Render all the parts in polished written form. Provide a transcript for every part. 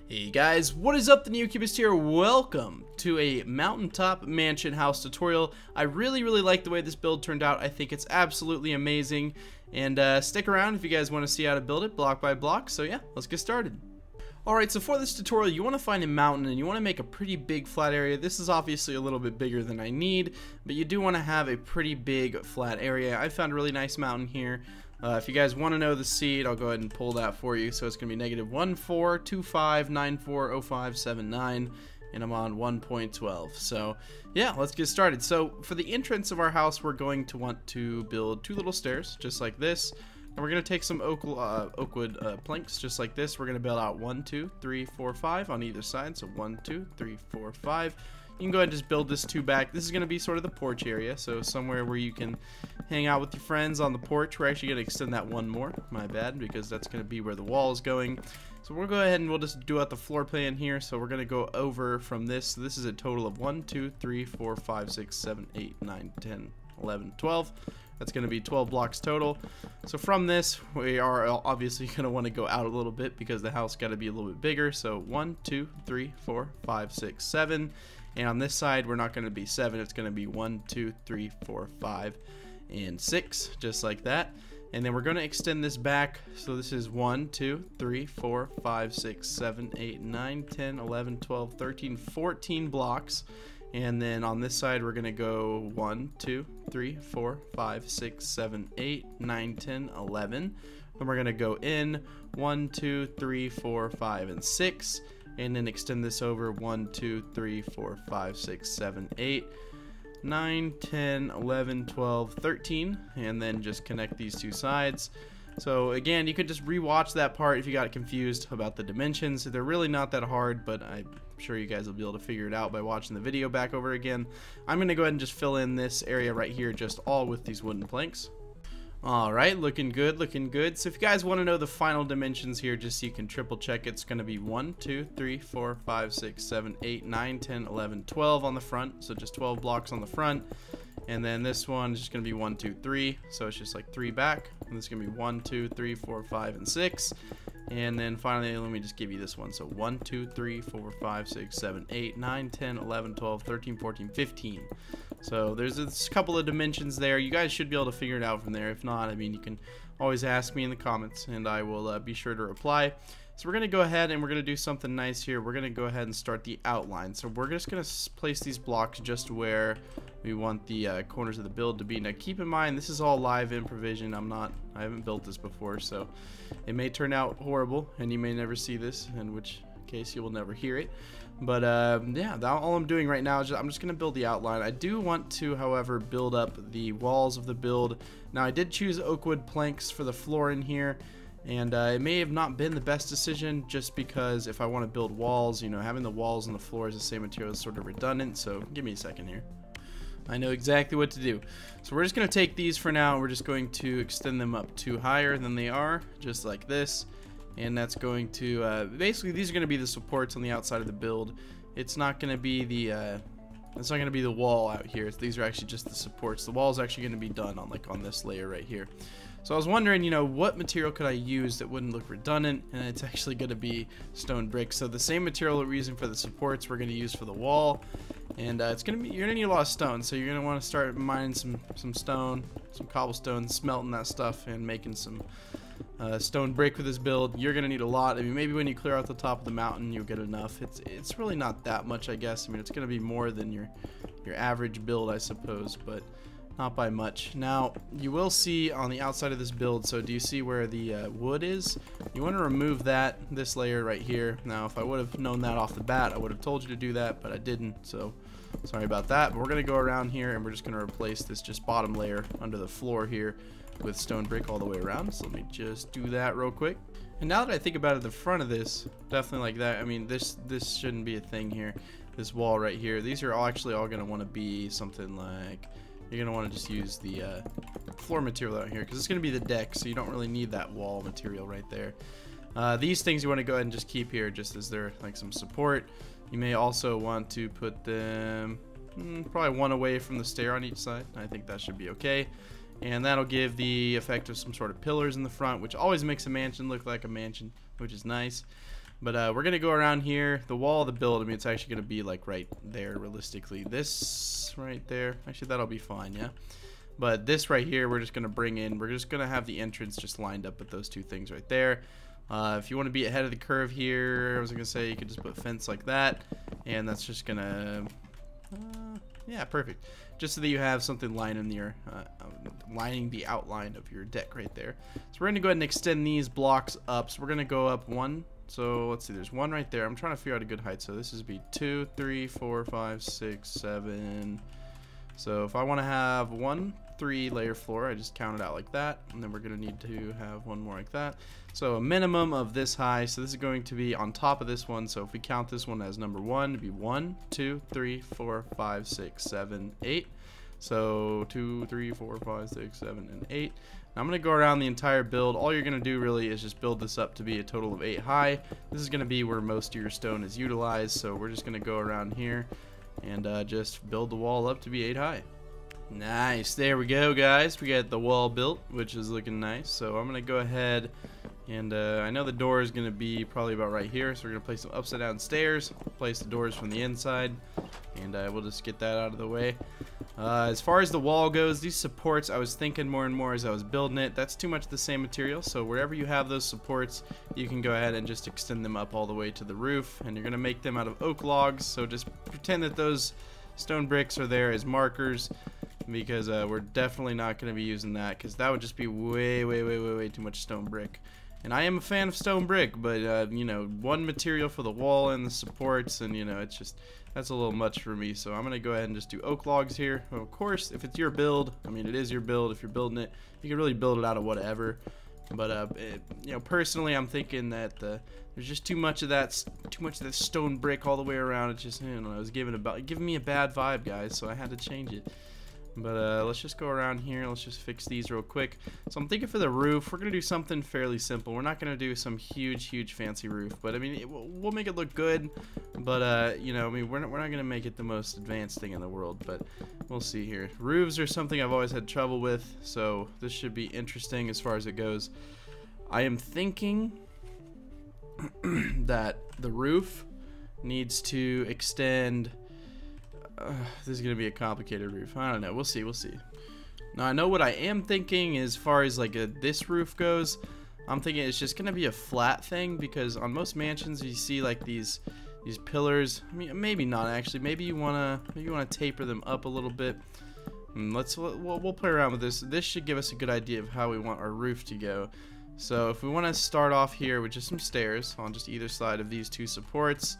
Hey guys, what is up? The NeoCubist here. Welcome to a mountaintop mansion house tutorial. I really like the way this build turned out. I think it's absolutely amazing. And stick around if you guys want to see how to build it block by block. So yeah, let's get started. Alright, so for this tutorial, you want to find a mountain and you want to make a pretty big flat area. This is obviously a little bit bigger than I need, but you do want to have a pretty big flat area. I found a really nice mountain here. If you guys want to know the seed, I'll go ahead and pull that for you. So it's going to be negative 1425940579, and I'm on 1.12. So yeah, let's get started. So for the entrance of our house, we're going to want to build two little stairs, just like this. And we're going to take some oakwood planks, just like this. We're going to build out 1, 2, 3, 4, 5 on either side. So 1, 2, 3, 4, 5. You can go ahead and just build this 2 back. This is going to be sort of the porch area, so somewhere where you can hang out with your friends on the porch. We're actually going to extend that one more, my bad, because that's going to be where the wall is going. So we'll go ahead and we'll just do out the floor plan here. So we're going to go over from this. So this is a total of 1, 2, 3, 4, 5, 6, 7, 8, 9, 10, 11, 12. That's going to be 12 blocks total. So from this, we are obviously going to want to go out a little bit because the house got to be a little bit bigger. So 1, 2, 3, 4, 5, 6, 7. And on this side, we're not going to be 7. It's going to be 1, 2, 3, 4, 5, and 6, just like that. And then we're going to extend this back. So this is 1, 2, 3, 4, 5, 6, 7, 8, 9, 10, 11, 12, 13, 14 blocks. And then on this side, we're going to go 1, 2, 3, 4, 5, 6, 7, 8, 9, 10, 11. Then we're going to go in 1, 2, 3, 4, 5, and 6. And then extend this over 1, 2, 3, 4, 5, 6, 7, 8, 9, 10, 11, 12, 13, and then just connect these two sides. So again, you could just rewatch that part if you got confused about the dimensions. They're really not that hard, but I'm sure you guys will be able to figure it out by watching the video back over again. I'm going to go ahead and just fill in this area right here just all with these wooden planks. Alright, looking good, looking good. So if you guys want to know the final dimensions here, just so you can triple check, it's going to be 1, 2, 3, 4, 5, 6, 7, 8, 9, 10, 11, 12 on the front. So just 12 blocks on the front. And then this one is just going to be 1, 2, 3. So it's just like 3 back. And this is going to be 1, 2, 3, 4, 5, and 6. And then finally, let me just give you this one. So 1, 2, 3, 4, 5, 6, 7, 8, 9, 10, 11, 12, 13, 14, 15. So there's a couple of dimensions there. You guys should be able to figure it out from there. If not, I mean, you can always ask me in the comments and I will be sure to reply. So we're going to go ahead and we're going to do something nice here. We're going to go ahead and start the outline. So we're just going to place these blocks just where we want the corners of the build to be. Now keep in mind, this is all live improvisation. I haven't built this before, so it may turn out horrible and you may never see this, in which case you will never hear it. But yeah, all I'm doing right now is I'm just going to build the outline. I do want to, however, build up the walls of the build. Now I did choose oakwood planks for the floor in here, and it may have not been the best decision just because if I want to build walls, you know, having the walls and the floor is the same material is sort of redundant. So give me a second here. I know exactly what to do. So we're just going to take these for now. We're just going to extend them up to higher than they are, just like this. And that's going to basically, these are going to be the supports on the outside of the build. It's not going to be the wall out here. These are actually just the supports. The wall is actually going to be done on this layer right here. So I was wondering, you know, what material could I use that wouldn't look redundant, and it's actually going to be stone brick. So the same material we're using for the supports we're going to use for the wall, and you're going to need a lot of stone. So you're going to want to start mining some stone, some cobblestone, smelting that stuff, and making some stone brick for this build. You're gonna need a lot. I mean, maybe when you clear out the top of the mountain you'll get enough. It's really not that much, I guess. I mean, it's gonna be more than your average build, I suppose, but not by much. Now you will see on the outside of this build, so do you see where the wood is? You want to remove this layer right here. Now if I would have known that off the bat, I would have told you to do that, but I didn't, so sorry about that. But we're gonna go around here and we're just gonna replace this just bottom layer under the floor here with stone brick all the way around. So let me just do that real quick. And now that I think about it, the front of this, definitely like that. I mean, this shouldn't be a thing here. This wall right here, these are actually all going to want to be something like, you're going to want to just use the floor material out here because it's going to be the deck, so you don't really need that wall material right there. These things you want to go ahead and just keep here just as they're like some support. You may also want to put them probably one away from the stair on each side. I think that should be okay. And that'll give the effect of some sort of pillars in the front, which always makes a mansion look like a mansion, which is nice. But we're gonna go around here. The wall of the build, I mean, it's actually gonna be like right there realistically. This right there, actually that'll be fine, yeah. But this right here, we're just gonna bring in. We're just gonna have the entrance just lined up with those two things right there. If you want to be ahead of the curve here, I was gonna say you could just put a fence like that, and that's just gonna, yeah, perfect. Just so that you have something lining your, lining the outline of your deck right there. So we're gonna go ahead and extend these blocks up. So we're gonna go up one. So let's see, there's one right there. I'm trying to figure out a good height. So this is be 2, 3, 4, 5, 6, 7. So if I want to have 1 3-layer floor, I just count it out like that, and then we're going to need to have one more like that. So a minimum of this high. So this is going to be on top of this one. So if we count this one as number 1, it'd be 1 2 3 4 5 6 7 8. So 2 3 4 5 6 7 and 8. Now I'm going to go around the entire build. All you're going to do really is just build this up to be a total of 8 high. This is going to be where most of your stone is utilized. So we're just going to go around here and just build the wall up to be 8 high. Nice, there we go, guys. We got the wall built, which is looking nice. So I'm gonna go ahead and I know the door is gonna be probably about right here, so we're gonna place some upside down stairs, place the doors from the inside, and we'll just get that out of the way. As far as the wall goes, these supports, I was thinking more and more as I was building it, that's too much the same material. So wherever you have those supports, you can go ahead and just extend them up all the way to the roof, and you're gonna make them out of oak logs. So just pretend that those stone bricks are there as markers, because we're definitely not going to be using that, because that would just be way too much stone brick. And I am a fan of stone brick, but you know, one material for the wall and the supports, and you know, it's just, that's a little much for me. So I'm going to go ahead and just do oak logs here. Well, of course, if it's your build, I mean, it is your build. If you're building it, you can really build it out of whatever. But you know, personally, I'm thinking that there's just too much of that stone brick all the way around. It's just, you know, it was giving me a bad vibe, guys. So I had to change it. But let's just go around here. Let's just fix these real quick. So I'm thinking for the roof, we're gonna do something fairly simple. We're not gonna do some huge fancy roof, but I mean, we'll make it look good. But you know, I mean, we're not gonna make it the most advanced thing in the world. But we'll see here. Roofs are something I've always had trouble with, so this should be interesting as far as it goes. I am thinking that the roof needs to extend. This is gonna be a complicated roof. I don't know. We'll see. Now I know what I am thinking as far as like this roof goes. I'm thinking it's just gonna be a flat thing, because on most mansions you see like these pillars. I mean, maybe not actually. Maybe you wanna taper them up a little bit. We'll play around with this. This should give us a good idea of how we want our roof to go. So if we want to start off here with just some stairs on just either side of these two supports.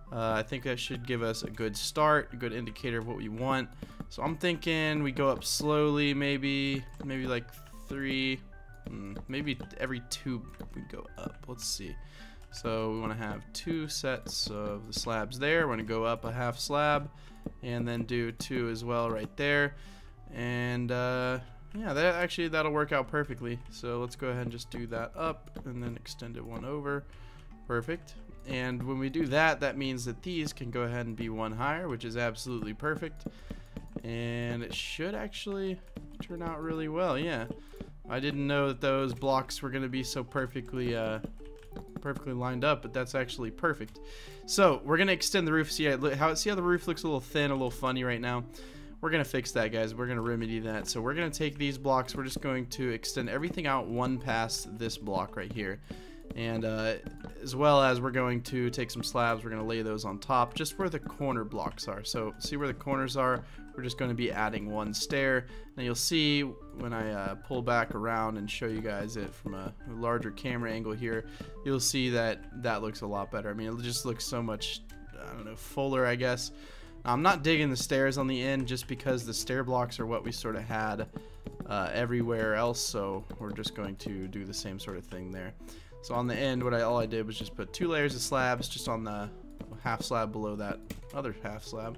I think that should give us a good start, a good indicator of what we want. So I'm thinking we go up slowly, maybe like 3, maybe every 2 we go up. Let's see. So we want to have 2 sets of the slabs there. We're going to go up a half slab and then do 2 as well right there. And yeah, that'll work out perfectly. So let's go ahead and just do that up and then extend it 1 over. Perfect. And when we do that, that means that these can go ahead and be 1 higher, which is absolutely perfect. And it should actually turn out really well. Yeah, I didn't know that those blocks were going to be so perfectly lined up, but that's actually perfect. So we're going to extend the roof. See how the roof looks a little thin, a little funny right now. We're going to fix that, guys. We're going to remedy that. So we're going to take these blocks. We're just going to extend everything out 1 past this block right here. And as well as we're going to take some slabs, we're going to lay those on top just where the corner blocks are. So see where the corners are, we're just going to be adding 1 stair. Now you'll see when I pull back around and show you guys it from a larger camera angle here, you'll see that that looks a lot better. I mean, it just looks so much, I don't know, fuller, I guess. I'm not digging the stairs on the end just because the stair blocks are what we sort of had everywhere else, so we're just going to do the same sort of thing there. So on the end, all I did was just put 2 layers of slabs just on the half slab below that other half slab.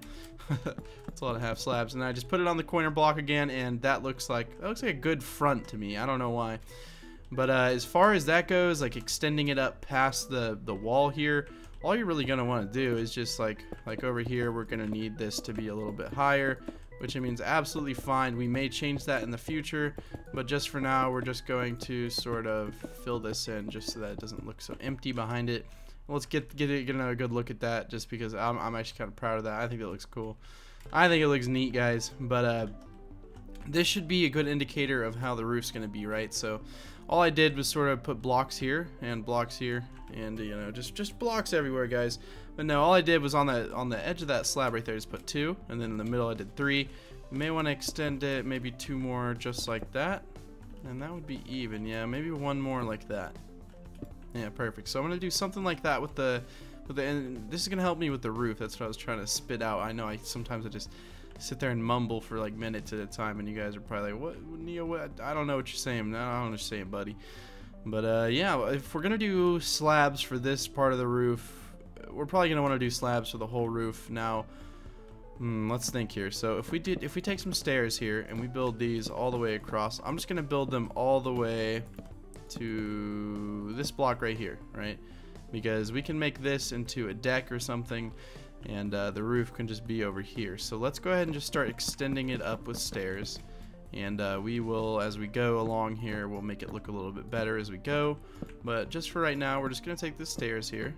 That's a lot of half slabs, and I just put it on the corner block again, and that looks like a good front to me. I don't know why, but as far as that goes, like extending it up past the wall here, all you're really gonna want to do is just like over here, we're gonna need this to be a little bit higher, which it means absolutely fine. We may change that in the future, but just for now, we're just going to sort of fill this in just so that it doesn't look so empty behind it. let's get another good look at that, just because I'm actually kind of proud of that. I think it looks cool. I think it looks neat, guys. But this should be a good indicator of how the roof's going to be, right? So all I did was sort of put blocks here and blocks here, and you know, just blocks everywhere, guys. But no, all I did was on the edge of that slab right there, just put 2, and then in the middle I did 3. You may want to extend it maybe 2 more, just like that, and that would be even. Yeah, maybe 1 more like that. Yeah, perfect. So I'm gonna do something like that with the and this is gonna help me with the roof. That's what I was trying to spit out. I know sometimes I just sit there and mumble for like minutes at a time, and you guys are probably like, what, Neo, what? I don't know what you're saying. I don't know what you're saying, buddy. But yeah, if we're gonna do slabs for this part of the roof, we're probably gonna want to do slabs for the whole roof. Now, let's think here. So if we take some stairs here and we build these all the way across, I'm just gonna build them all the way to this block right here, right? Because we can make this into a deck or something, and the roof can just be over here. So let's go ahead and just start extending it up with stairs, and we will, as we go along here, we'll make it look a little bit better as we go. But just for right now, we're just gonna take the stairs here,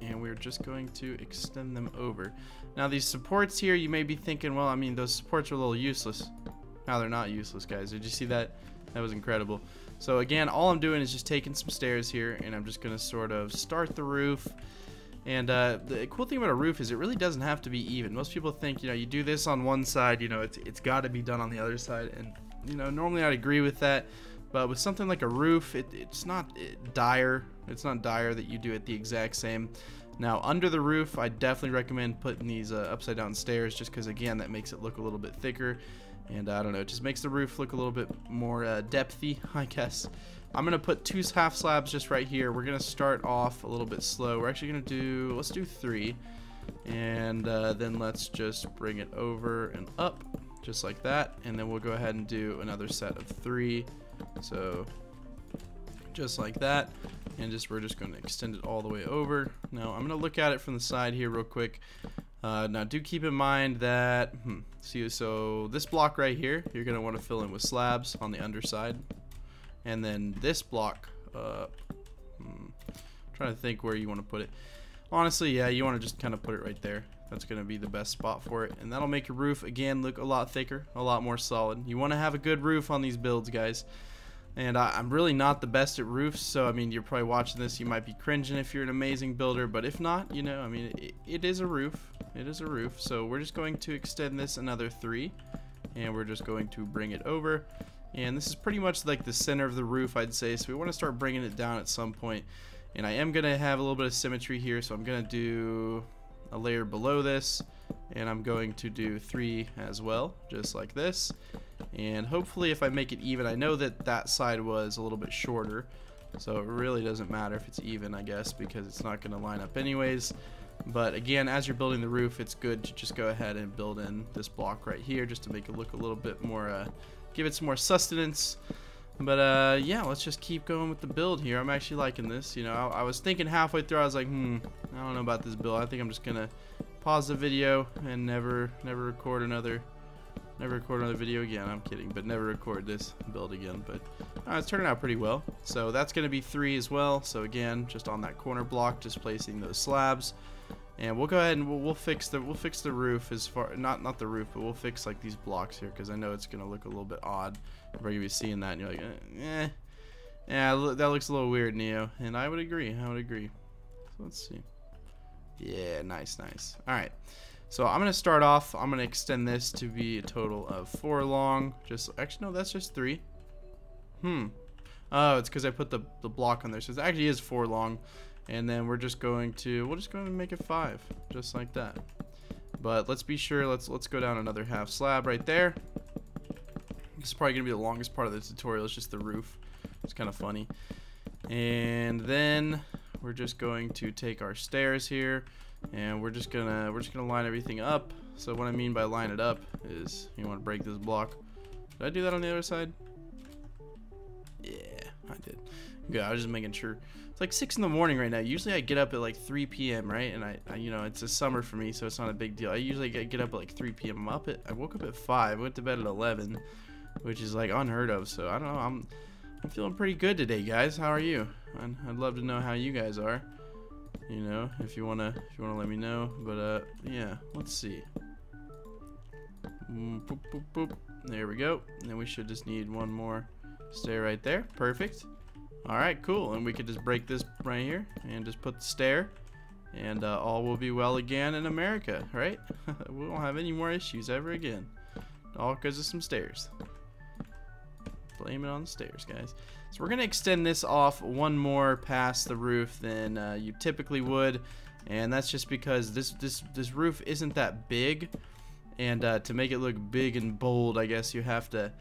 and we're just going to extend them over. Now these supports here, you may be thinking, well, I mean, those supports are a little useless. Now they're not useless, guys. Did you see that? That was incredible. So again, all I'm doing is just taking some stairs here, and I'm just gonna sort of start the roof. And the cool thing about a roof is it really doesn't have to be even. Most people think, you know, you do this on one side, you know, it's got to be done on the other side, and you know, normally I'd agree with that. But with something like a roof, it's not dire. It's not dire that you do it the exact same. Now under the roof, I definitely recommend putting these upside down stairs, just because again, that makes it look a little bit thicker. And I don't know, it just makes the roof look a little bit more depthy, I guess. I'm gonna put 2 half slabs just right here. We're gonna start off a little bit slow. We're actually gonna do, let's do 3, and then let's just bring it over and up, just like that. And then we'll go ahead and do another set of 3. So just like that, and we're just going to extend it all the way over. Now I'm going to look at it from the side here real quick. Now do keep in mind that see, so this block right here, you're going to want to fill in with slabs on the underside, and then this block, trying to think where you want to put it. Honestly, yeah, you want to just kind of put it right there. That's going to be the best spot for it, and that'll make your roof again look a lot thicker, a lot more solid. You want to have a good roof on these builds, guys. And I'm really not the best at roofs, so I mean, you're probably watching this, you might be cringing if you're an amazing builder, but if not, you know, I mean, it is a roof. It is a roof. So we're just going to extend this another 3, and we're just going to bring it over. And this is pretty much like the center of the roof, I'd say, so we want to start bringing it down at some point. And I am going to have a little bit of symmetry here, so I'm going to do a layer below this, and I'm going to do 3 as well, just like this. And hopefully if I make it even, I know that that side was a little bit shorter, so it really doesn't matter if it's even, I guess, because it's not going to line up anyways. But again, as you're building the roof, it's good to just go ahead and build in this block right here, just to make it look a little bit more, give it some more sustenance. But yeah, let's just keep going with the build here. I'm actually liking this. You know, I was thinking halfway through, I was like, I don't know about this build. I think I'm just gonna pause the video and never record another video again. I'm kidding, but never record this build again. But it's turning out pretty well. So that's gonna be 3 as well. So again, just on that corner block, just placing those slabs. And we'll go ahead and we'll fix the roof, as far not the roof, but we'll fix like these blocks here, because I know it's gonna look a little bit odd. You're gonna be seeing that and you're like, yeah, that looks a little weird, Neo. And I would agree. So let's see. Yeah, nice. All right. So I'm gonna start off. I'm gonna extend this to be a total of 4 long. Actually no, that's just 3. Oh, it's because I put the block on there, so it actually is 4 long. And then we're just going to make it 5, just like that. But let's be sure, let's go down another half slab right there. This is probably gonna be the longest part of the tutorial. It's just the roof. It's kind of funny. And then we're just going to take our stairs here, and we're just gonna line everything up. So what I mean by line it up is you want to break this block. Did I do that on the other side? Yeah, I did. Good. I was just making sure. It's like 6 in the morning right now. Usually I get up at like 3 p.m. right, and I you know, it's a summer for me, so it's not a big deal. I usually get up at like 3 p.m. I woke up at 5. I went to bed at 11, which is like unheard of. So I don't know. I'm feeling pretty good today, guys. How are you? I'd love to know how you guys are. You know, if you wanna let me know. But yeah, let's see. Boop, boop, boop. There we go. And then we should just need one more stair right there. Perfect. All right, cool. And we could just break this right here and just put the stair, and all will be well again in America, right? We won't have any more issues ever again. All because of some stairs. Blame it on the stairs, guys. So we're gonna extend this off one more past the roof than you typically would, and that's just because this roof isn't that big, and to make it look big and bold, I guess you have to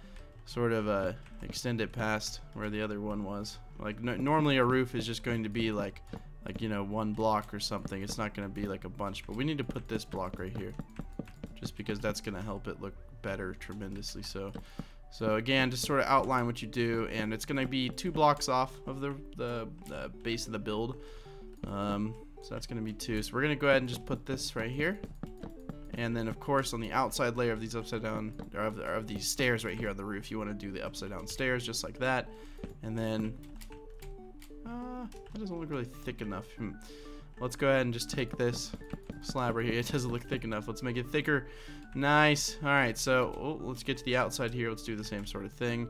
sort of extend it past where the other one was. Like normally a roof is just going to be like you know, one block or something. It's not going to be like a bunch, but we need to put this block right here, just because that's going to help it look better tremendously. So again, just sort of outline what you do, and it's going to be 2 blocks off of the base of the build. So that's going to be 2. So we're going to go ahead and just put this right here, and then of course on the outside layer of these upside down, or of these stairs right here on the roof, you want to do the upside down stairs just like that. And then that doesn't look really thick enough. Let's go ahead and just take this slab right here. It doesn't look thick enough. Let's make it thicker. Nice. All right, so let's get to the outside here. Let's do the same sort of thing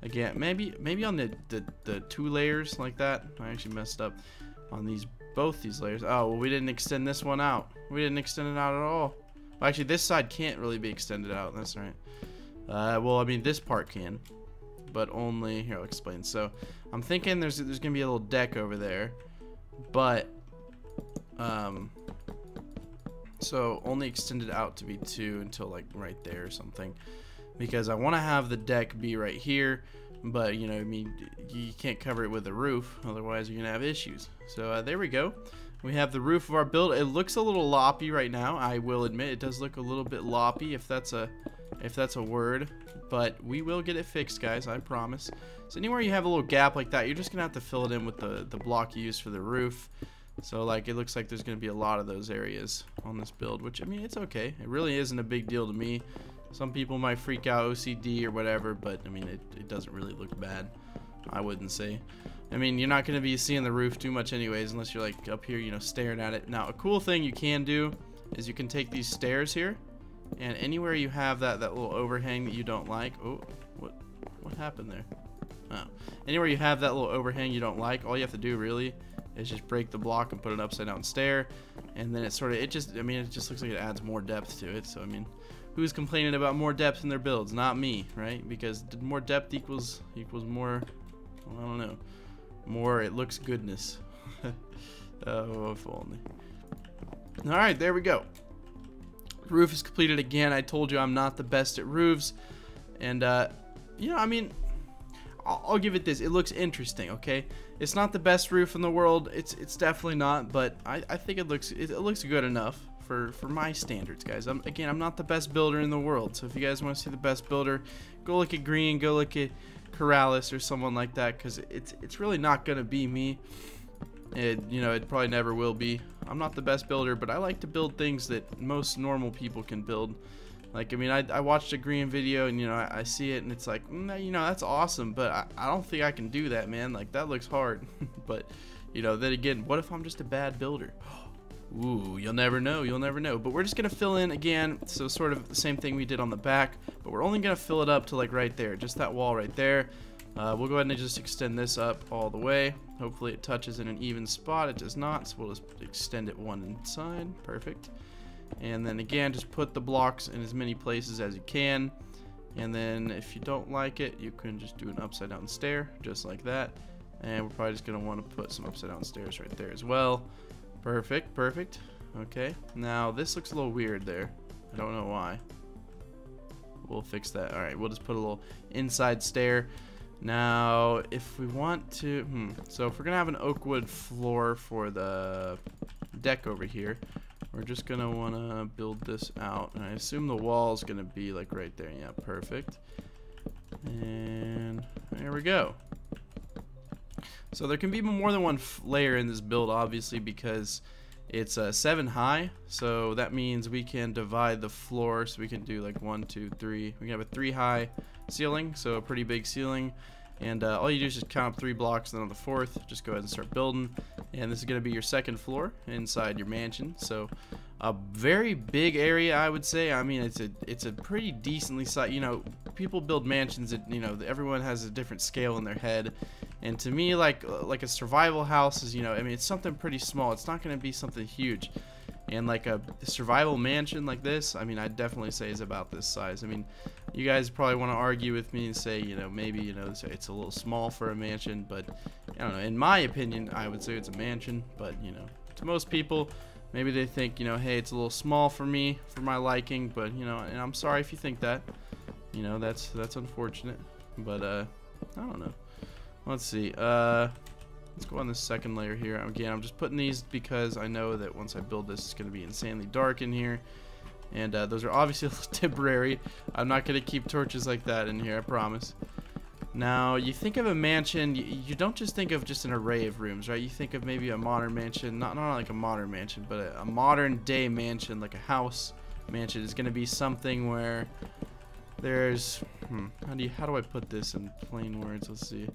again. Maybe on the 2 layers like that. I actually messed up on both these layers. Oh, well, we didn't extend this one out. We didn't extend it out at all. Well, actually, this side can't really be extended out. That's right. Well, I mean, this part can, but only here. I'll explain. So I'm thinking there's gonna be a little deck over there, but so only extended out to be 2 until like right there or something, because I want to have the deck be right here, but you know, I mean, you can't cover it with a roof, otherwise you're gonna have issues. So there we go. We have the roof of our build. It looks a little loppy right now. I will admit it does look a little bit loppy, if that's a word, but we will get it fixed, guys, I promise. So anywhere you have a little gap like that, you're just gonna have to fill it in with the block you use for the roof. So like, it looks like there's gonna be a lot of those areas on this build, which, I mean, it's okay. It really isn't a big deal to me. Some people might freak out, OCD or whatever, but I mean, it doesn't really look bad, I wouldn't say. I mean, you're not gonna be seeing the roof too much anyways, unless you're like up here, you know, staring at it. Now, a cool thing you can do is you can take these stairs here, and anywhere you have that little overhang that you don't like, oh, what happened there? Oh, anywhere you have that little overhang you don't like, all you have to do really is just break the block and put an upside down stair, and then it just looks like it adds more depth to it. So I mean, who's complaining about more depth in their builds? Not me, right? Because more depth equals more, well, I don't know, more it looks goodness. Oh, if only. All right, there we go. Roof is completed again. I told you I'm not the best at roofs, and you know, I mean, I'll give it this. It looks interesting, okay? It's not the best roof in the world. It's definitely not, but I think it looks good enough for my standards, guys. I'm not the best builder in the world, so if you guys want to see the best builder, go look at Green, go look at Corrales or someone like that, because it's really not gonna be me. You know, it probably never will be. I'm not the best builder, but I like to build things that most normal people can build. Like, I mean, I watched a Green video, and you know, I see it and it's like, you know, that's awesome, but I don't think I can do that, man. Like, that looks hard. But you know, then again, what if I'm just a bad builder? Ooh, you'll never know. You'll never know. But we're just gonna fill in again, so sort of the same thing we did on the back, but we're only gonna fill it up to like right there, just that wall right there. We'll go ahead and just extend this up all the way. Hopefully it touches in an even spot. It does not, so we'll just extend it one inside. Perfect. And then again, just put the blocks in as many places as you can. And then if you don't like it, you can just do an upside down stair, just like that. And we're probably just gonna want to put some upside down stairs right there as well. Perfect, perfect. Okay, now this looks a little weird there. I don't know why. We'll fix that. All right, we'll just put a little inside stair. Now, if we want to, so if we're gonna have an oak wood floor for the deck over here, we're just gonna wanna build this out, and I assume the wall is gonna be like right there. Yeah, perfect. And there we go. So there can be more than one layer in this build, obviously, because it's 7 high. So that means we can divide the floor. So we can do like 1, 2, 3. We can have a 3 high ceiling, so a pretty big ceiling. And all you do is just count up 3 blocks, and then on the 4th, just go ahead and start building. And this is going to be your 2nd floor inside your mansion. So a very big area, I would say. I mean, it's a pretty decently sized. You know, people build mansions that, you know, everyone has a different scale in their head. And to me, like a survival house is, you know, I mean, it's something pretty small. It's not going to be something huge. And like a survival mansion like this, I mean, I'd definitely say is about this size. I mean, you guys probably want to argue with me and say, you know, maybe, you know, it's a little small for a mansion, but I don't know. In my opinion, I would say it's a mansion, but, you know, to most people, maybe they think, you know, hey, it's a little small for me, for my liking, but, you know, and I'm sorry if you think that. You know, that's unfortunate, but I don't know. Let's see. Let's go on this 2nd layer here. Again, I'm just putting these because I know that once I build this, it's going to be insanely dark in here. And those are obviously temporary. I'm not going to keep torches like that in here, I promise. Now, you think of a mansion, you don't just think of just an array of rooms, right? You think of maybe a modern mansion, not like a modern mansion, but a modern day mansion, like a house mansion is going to be something where there's, how do I put this in plain words? Let's see.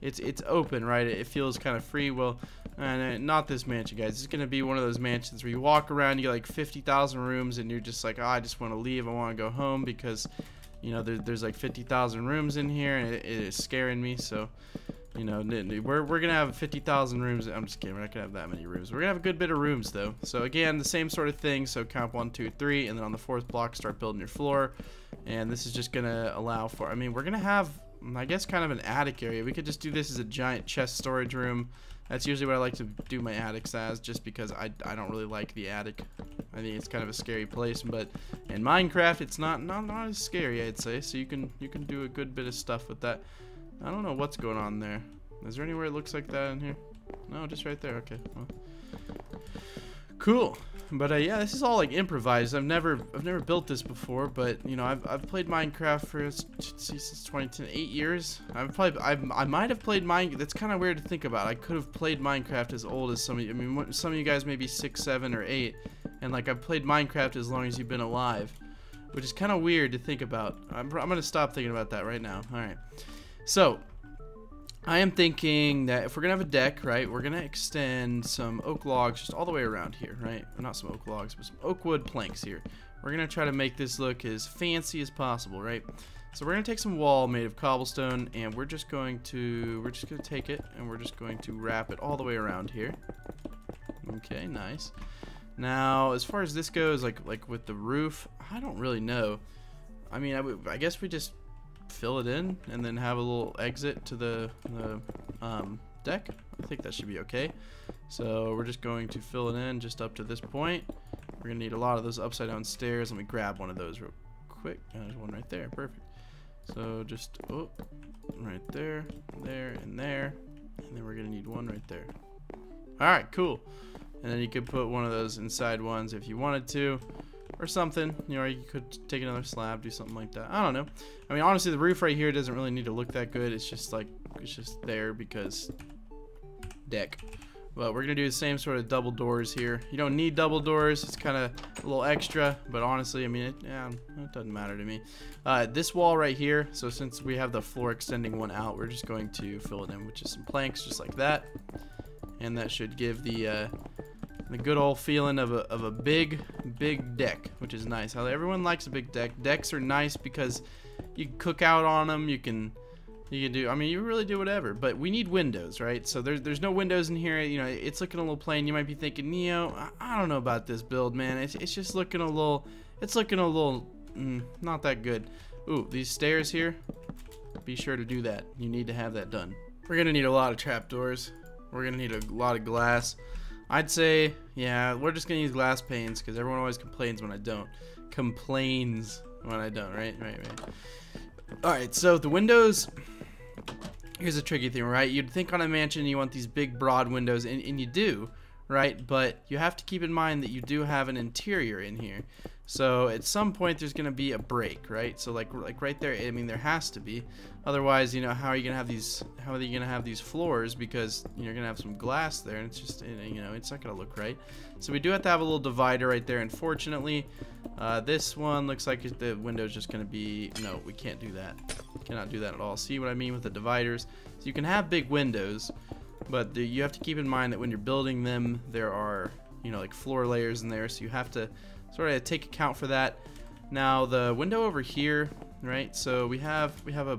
It's open, right? It feels kind of free. Well, not this mansion, guys. It's gonna be one of those mansions where you walk around, you get like 50,000 rooms, and you're just like, oh, I just want to leave. I want to go home because, you know, there's like 50,000 rooms in here, and it is scaring me. So, you know, we're gonna have 50,000 rooms. I'm just kidding. We're not gonna have that many rooms. We're gonna have a good bit of rooms though. So again, the same sort of thing. So count 1, 2, 3, and then on the 4th block, start building your floor. And this is just gonna allow for. I mean, we're gonna have, I guess, kind of an attic area. We could just do this as a giant chest storage room. That's usually what I like to do my attics as, just because I don't really like the attic. I think it's kind of a scary place, but in Minecraft, it's not as scary, I'd say. So you can do a good bit of stuff with that. I don't know what's going on there. Is there anywhere it looks like that in here? No, just right there. Okay. Well, cool. But yeah, this is all like improvised. I've never built this before, but you know, I've played Minecraft for since 2010, 8 years. I might have played Minecraft. That's kind of weird to think about. I could have played Minecraft as old as some of you. I mean, some of you guys may be 6, 7, or 8, and like I've played Minecraft as long as you've been alive, which is kind of weird to think about. I'm gonna stop thinking about that right now. All right, so I am thinking that if we're gonna have a deck, right, we're gonna extend some oak logs just all the way around here, right? Or not some oak logs, but some oak wood planks here. We're gonna try to make this look as fancy as possible, right? So we're gonna take some wall made of cobblestone, and we're just gonna take it, and we're just going to wrap it all the way around here. Okay, nice. Now, as far as this goes, like with the roof, I don't really know. I mean, I guess we just fill it in and then have a little exit to the deck. I think that should be okay. So we're just going to fill it in just up to this point. We're gonna need a lot of those upside down stairs. Let me grab one of those real quick. There's one right there. Perfect. So just right there, there, and there, and then we're gonna need one right there. All right, cool. And then you could put one of those inside ones if you wanted to, or something, you know, or you could take another slab, do something like that. I don't know. I mean, honestly, the roof right here doesn't really need to look that good. It's just like, it's just there because deck. But we're gonna do the same sort of double doors here. You don't need double doors. It's kind of a little extra, but honestly, I mean, it doesn't matter to me. This wall right here, so since we have the floor extending one out, we're just going to fill it in with just some planks, just like that. And that should give the good old feeling of a big deck, which is nice. How everyone likes a big deck. Decks are nice because you can cook out on them. You can do, I mean, you really do whatever. But we need windows, right? So there's no windows in here. You know, it's looking a little plain. You might be thinking, Neo, I don't know about this build, man. It's just looking a little. It's looking a little not that good. Ooh, these stairs here. Be sure to do that. You need to have that done. We're gonna need a lot of trapdoors. We're gonna need a lot of glass. I'd say, yeah, we're just gonna use glass panes because everyone always complains when I don't. Right? Alright, so the windows, here's a tricky thing, right? You'd think on a mansion you want these big broad windows, and you do, right? But you have to keep in mind that you do have an interior in here. So at some point there's gonna be a break, right? So like right there, I mean, there has to be. Otherwise, you know, how are you gonna have these floors, because you're gonna have some glass there, and it's just, you know, it's not gonna look right. So we do have to have a little divider right there. Unfortunately, this one looks like the window's just gonna be, no, we can't do that. Cannot do that at all. See what I mean with the dividers? So you can have big windows, but you have to keep in mind that when you're building them, there are, you know, like floor layers in there, so you have to sort of take account for that. Now the window over here, right? So we have a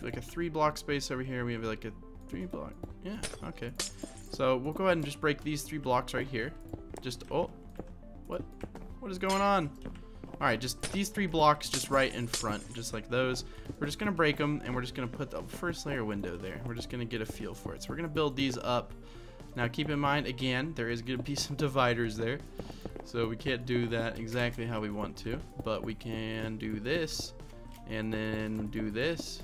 like a 3-block space over here. We have like a 3-block. Yeah, okay. So we'll go ahead and just break these 3 blocks right here. Just what is going on? All right, just these 3 blocks just right in front, just like those. We're just gonna break them, and we're just gonna put the first layer window there. We're just gonna get a feel for it. So we're gonna build these up. Now keep in mind, again, there is gonna be some dividers there, so we can't do that exactly how we want to, but we can do this, and then do this,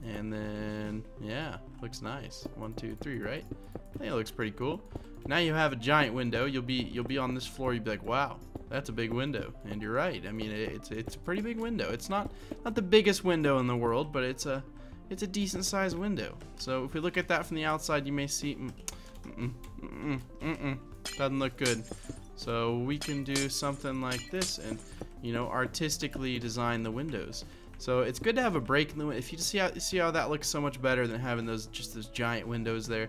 and then, yeah, looks nice. 1, 2, 3, right? I think it looks pretty cool. Now you have a giant window. You'll be on this floor. You'll be like, wow, that's a big window. And you're right. I mean, it's a pretty big window. It's not the biggest window in the world, but it's a decent sized window. So if we look at that from the outside, you may see doesn't look good. So we can do something like this, and you know, artistically design the windows. So it's good to have a break in the window. If you see how that looks so much better than having those giant windows there.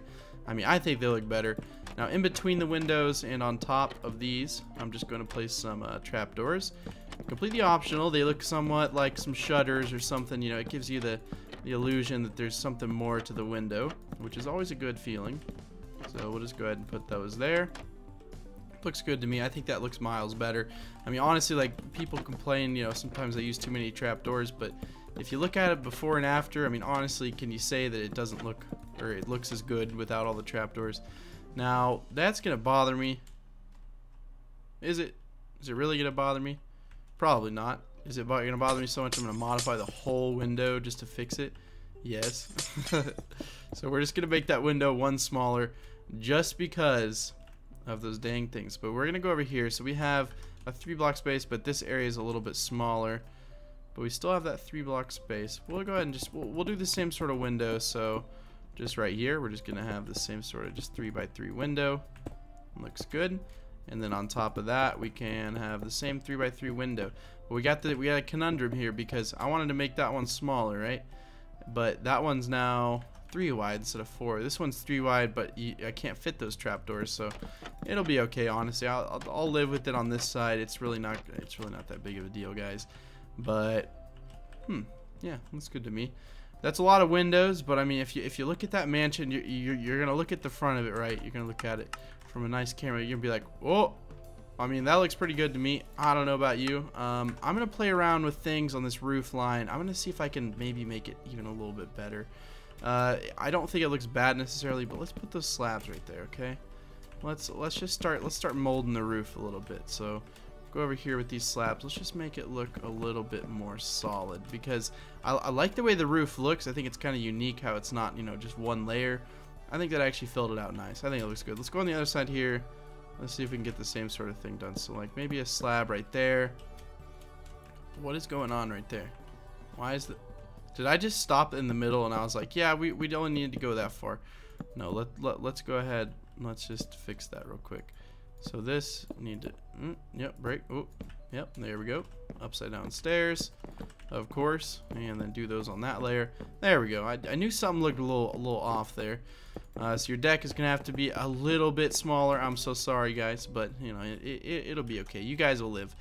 I mean, I think they look better. Now, in between the windows and on top of these, I'm just going to place some trapdoors. Completely optional. They look somewhat like some shutters or something. You know, it gives you the illusion that there's something more to the window, which is always a good feeling. So we'll just go ahead and put those there. Looks good to me. I think that looks miles better. I mean, honestly, like, people complain, you know, sometimes I use too many trapdoors, but if you look at it before and after, I mean, honestly, can you say that it doesn't look, or it looks as good without all the trapdoors? Now, that's gonna bother me. Is it really gonna bother me? Probably not. Is it gonna bother me so much I'm gonna modify the whole window just to fix it? Yes. So we're just gonna make that window one smaller just because of those dang things. But we're gonna go over here. So we have a 3-block space, but this area is a little bit smaller. But we still have that 3-block space. We'll go ahead and just we'll do the same sort of window. So just right here, we're just gonna have the same sort of just 3x3 window. Looks good. And then on top of that, we can have the same 3x3 window. But we got a conundrum here because I wanted to make that one smaller, right? But that one's now 3 wide instead of 4. This one's 3 wide, but I can't fit those trapdoors, so it'll be okay. Honestly, I'll live with it on this side. It's really not that big of a deal, guys. But yeah, looks good to me. That's a lot of windows, but I mean, if you look at that mansion, you're gonna look at the front of it, right? You're gonna look at it from a nice camera. You're gonna be like, whoa. I mean, that looks pretty good to me. I don't know about you. I'm gonna play around with things on this roof line. I'm gonna see if I can maybe make it even a little bit better. I don't think it looks bad necessarily, but let's put those slabs right there, okay? Let's start molding the roof a little bit. So go over here with these slabs. Let's just make it look a little bit more solid because I like the way the roof looks. I think it's kind of unique how it's not, you know, just one layer. I think that actually filled it out nice. I think it looks good. Let's go on the other side here. Let's see if we can get the same sort of thing done. So like maybe a slab right there. What is going on right there? Why is the... Did I just stop in the middle and I was like, yeah, we don't need to go that far. No, let's go ahead. Let's just fix that real quick. So this need to, yep, break. Oh, yep, there we go. Upside down stairs, of course, and then do those on that layer. There we go. I knew something looked a little off there. So your deck is gonna have to be a little bit smaller. I'm so sorry, guys, but you know it'll be okay. You guys will live.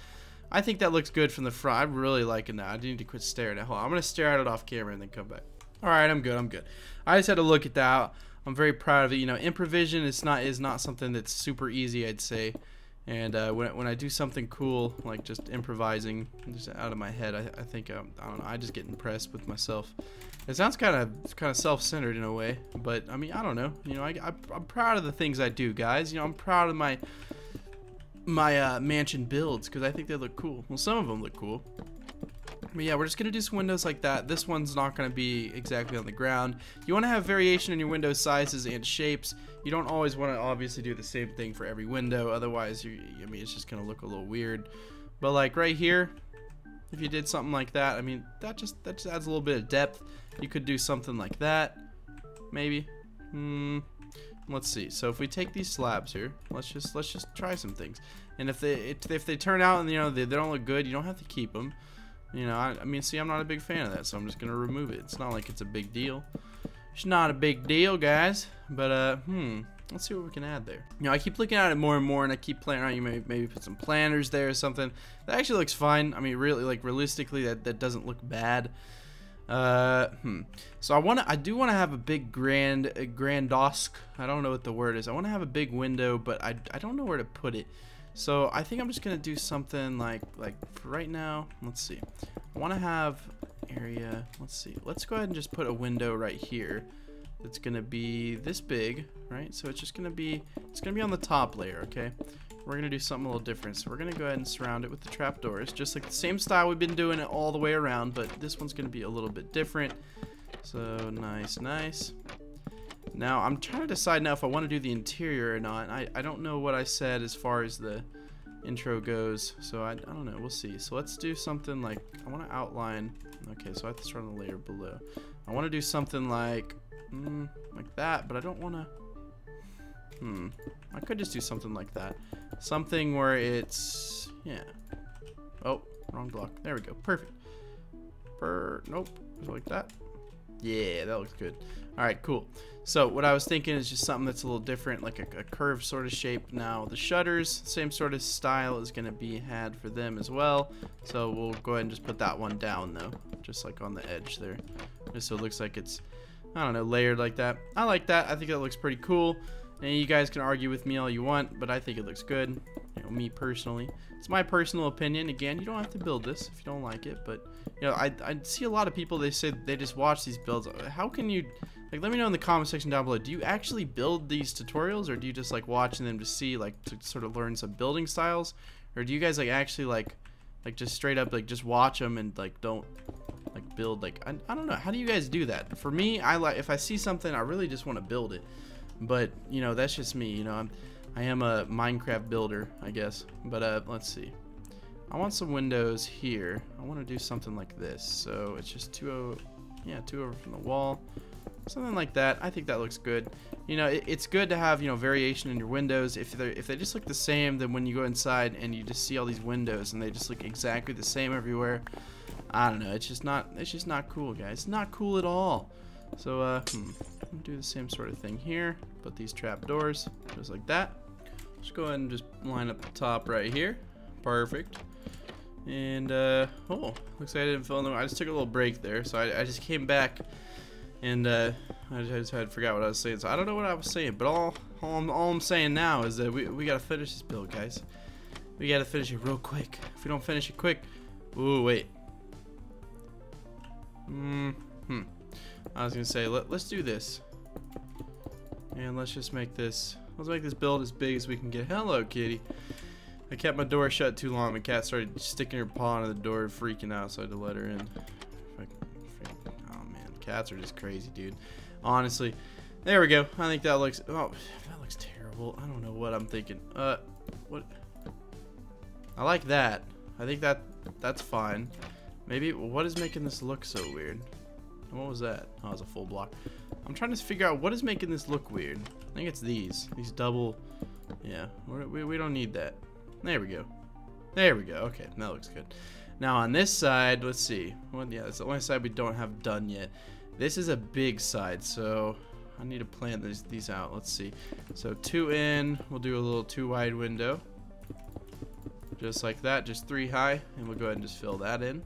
I think that looks good from the front. I'm really liking that. I need to quit staring at it. Hold on, I'm gonna stare at it off camera and then come back. All right, I'm good. I just had to look at that. I'm very proud of it. You know, Improvision is not something that's super easy, I'd say. And when I do something cool, like just improvising, just out of my head, I think I don't know. I just get impressed with myself. It sounds kind of self-centered in a way, but I mean, I don't know. You know, I'm proud of the things I do, guys. You know, I'm proud of my mansion builds because I think they look cool. Well, some of them look cool. But yeah, we're just gonna do some windows like that. This one's not gonna be exactly on the ground. You want to have variation in your window sizes and shapes. You don't always want to obviously do the same thing for every window, otherwise I mean, it's just gonna look a little weird. But like right here, if you did something like that, I mean, that just adds a little bit of depth. You could do something like that, maybe. Let's see. So if we take these slabs here, let's just try some things. And if they turn out and you know they don't look good, you don't have to keep them. You know, I mean, see, I'm not a big fan of that, so I'm just gonna remove it. It's not like it's a big deal. It's not a big deal, guys. But let's see what we can add there. You know, I keep looking at it more and more, and I keep playing around. You maybe put some planters there or something. That actually looks fine. I mean, really, like realistically, that doesn't look bad. So I do want to have a big grandosk. I don't know what the word is. I want to have a big window, but I don't know where to put it. So I think I'm just gonna do something like for right now. Let's see. I want to have area. Let's see. Let's go ahead and just put a window right here. That's gonna be this big, right? So it's gonna be on the top layer. Okay. We're gonna do something a little different. So we're gonna go ahead and surround it with the trapdoors, just like the same style we've been doing it all the way around, but this one's gonna be a little bit different. So nice. Now I'm trying to decide now if I want to do the interior or not. I don't know what I said as far as the intro goes, so I don't know. We'll see. So let's do something like, I want to outline. Okay, so I have to start on the layer below. I want to do something like that, but I don't want to. I could just do something like that. Something where it's, yeah. Oh, wrong block. There we go. Perfect. Nope. Like that. Yeah, that looks good. All right, cool. So what I was thinking is just something that's a little different, like a curved sort of shape. Now the shutters, same sort of style is going to be had for them as well. So we'll go ahead and just put that one down though, just like on the edge there, just so it looks like it's, I don't know, layered like that. I like that. I think that looks pretty cool. And you guys can argue with me all you want, but I think it looks good. You know, me personally, it's my personal opinion. Again, you don't have to build this if you don't like it, but you know, I see a lot of people, they say they just watch these builds. How can you, like, let me know in the comment section down below, do you actually build these tutorials, or do you just like watching them to see, like, to sort of learn some building styles, or do you guys like actually like just straight up like just watch them and like don't like build? Like, I don't know, how do you guys do that? For me, I like, if I see something, I really just want to build it. But you know, that's just me. You know, I am a Minecraft builder, I guess. But let's see. I want some windows here. I want to do something like this. So it's just two over from the wall, something like that. I think that looks good. You know, it's good to have, you know, variation in your windows. If they just look the same, then when you go inside and you just see all these windows and they just look exactly the same everywhere, I don't know. It's just not cool, guys. It's not cool at all. So do the same sort of thing here. Put these trap doors just like that. Just go ahead and just line up the top right here. Perfect. And oh, looks like I didn't fill in the, I just took a little break there, so I just came back and I just had forgot what I was saying. So I don't know what I was saying, but all I'm saying now is that we gotta finish this build, guys. We gotta finish it real quick. If we don't finish it quick, ooh, wait. I was gonna say, let's do this, and let's just make this. Let's make this build as big as we can get. Hello, kitty. I kept my door shut too long. My cat started sticking her paw into the door, freaking out, so I had to let her in. Oh man, cats are just crazy, dude. Honestly, there we go. I think that looks. Oh, that looks terrible. I don't know what I'm thinking. What? I like that. I think that's fine. Maybe what is making this look so weird? What was that? Oh, it was a full block. I'm trying to figure out what is making this look weird. I think it's these double. Yeah, we don't need that. There we go. There we go. Okay, that looks good. Now on this side, let's see. Well, yeah, it's the only side we don't have done yet. This is a big side, so I need to plan these out. Let's see. So 2 in. We'll do a little 2 wide window, just like that, just 3 high, and we'll go ahead and just fill that in.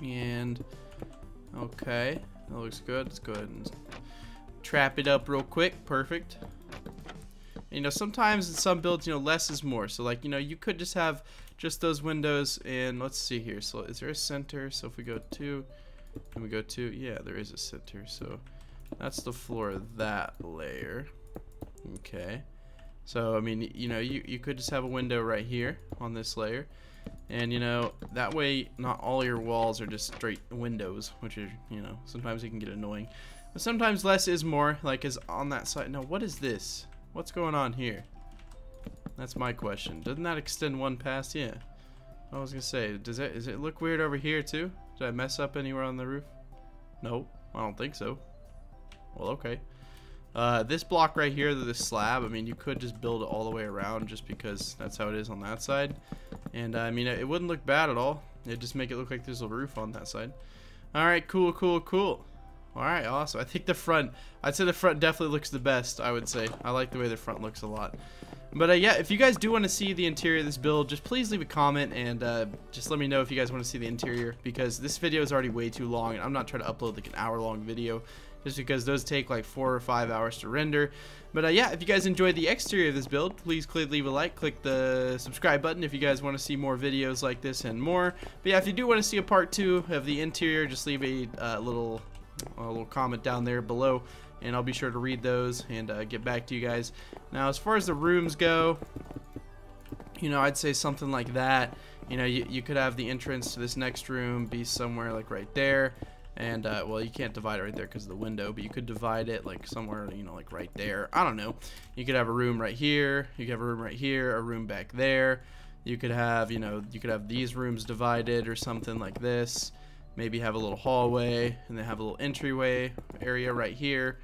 And okay, that looks good. Let's go ahead and trap it up real quick. Perfect. You know, sometimes in some builds, you know, less is more. So like, you know, you could just have just those windows, and let's see here. So is there a center? So if we go 2 and we go 2, yeah, there is a center. So that's the floor of that layer. Okay. So I mean, you know, you could just have a window right here on this layer. And you know, that way not all your walls are just straight windows, which are, you know, sometimes it can get annoying. But sometimes less is more, like is on that side. Now what is this? What's going on here? That's my question. Doesn't that extend one past? Yeah. I was gonna say, does it look weird over here too? Did I mess up anywhere on the roof? No, I don't think so. Well, okay. This block right here, this slab, I mean, you could just build it all the way around just because that's how it is on that side. And I mean, it wouldn't look bad at all. just make it look like there's a roof on that side. All right, cool. All right, awesome. I think I'd say the front definitely looks the best, I would say. I like the way the front looks a lot. But yeah, if you guys do want to see the interior of this build, just please leave a comment and just let me know if you guys want to see the interior, because this video is already way too long and I'm not trying to upload like an hour-long video, just because those take like 4 or 5 hours to render. But yeah, if you guys enjoyed the exterior of this build, please leave a like, click the subscribe button if you guys want to see more videos like this and more. But yeah, if you do want to see a part 2 of the interior, just leave a little comment down there below, and I'll be sure to read those and get back to you guys. Now, as far as the rooms go, you know, I'd say something like that. You know, you could have the entrance to this next room be somewhere like right there. And, well, you can't divide it right there because of the window, but you could divide it, like, somewhere, you know, like right there. I don't know. You could have a room right here. You could have a room right here, a room back there. You could have, you know, these rooms divided or something like this. Maybe have a little hallway, and then have a little entryway area right here.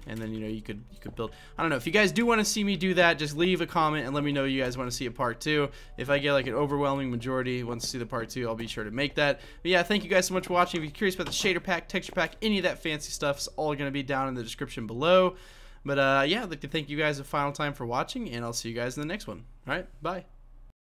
And then, you know, you could build. I don't know. If you guys do want to see me do that, just leave a comment and let me know you guys want to see a part 2. If I get like an overwhelming majority wants to see the part 2, I'll be sure to make that. But yeah, thank you guys so much for watching. If you're curious about the shader pack, texture pack, any of that fancy stuff, it's all going to be down in the description below. But yeah, I'd like to thank you guys a final time for watching, and I'll see you guys in the next one. All right, bye.